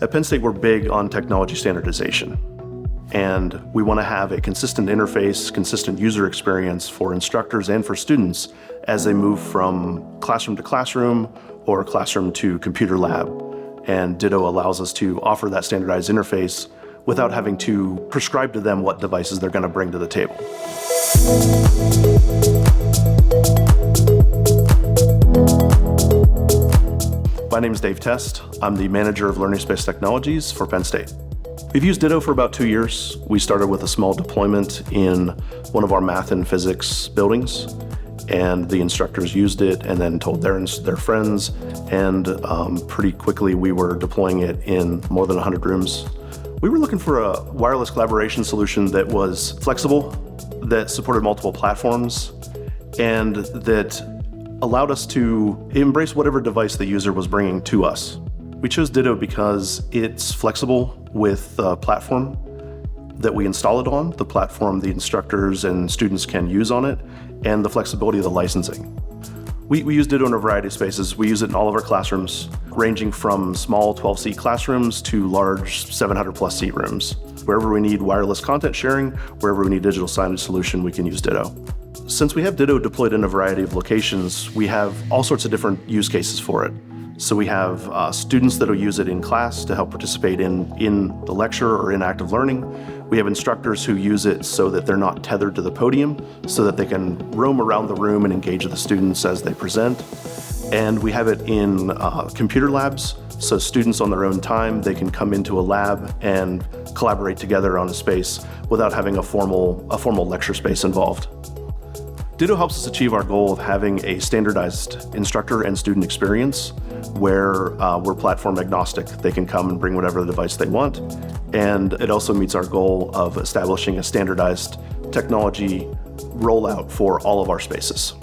At Penn State, we're big on technology standardization, and we want to have a consistent interface, consistent user experience for instructors and for students as they move from classroom to classroom or classroom to computer lab. And Ditto allows us to offer that standardized interface without having to prescribe to them what devices they're going to bring to the table. My name is Dave Test. I'm the manager of Learning Space Technologies for Penn State. We've used Ditto for about 2 years. We started with a small deployment in one of our math and physics buildings, and the instructors used it and then told their friends, and pretty quickly we were deploying it in more than 100 rooms. We were looking for a wireless collaboration solution that was flexible, that supported multiple platforms, and that allowed us to embrace whatever device the user was bringing to us. We chose Ditto because it's flexible with the platform that we install it on, the platform the instructors and students can use on it, and the flexibility of the licensing. We use Ditto in a variety of spaces. We use it in all of our classrooms, ranging from small 12-seat classrooms to large 700-plus seat rooms. Wherever we need wireless content sharing, wherever we need digital signage solution, we can use Ditto. Since we have Ditto deployed in a variety of locations, we have all sorts of different use cases for it. So we have students that will use it in class to help participate in the lecture or in active learning. We have instructors who use it so that they're not tethered to the podium, so that they can roam around the room and engage with the students as they present. And we have it in computer labs, so students on their own time, they can come into a lab and collaborate together on a space without having a formal lecture space involved. Ditto helps us achieve our goal of having a standardized instructor and student experience where we're platform agnostic. They can come and bring whatever device they want. And it also meets our goal of establishing a standardized technology rollout for all of our spaces.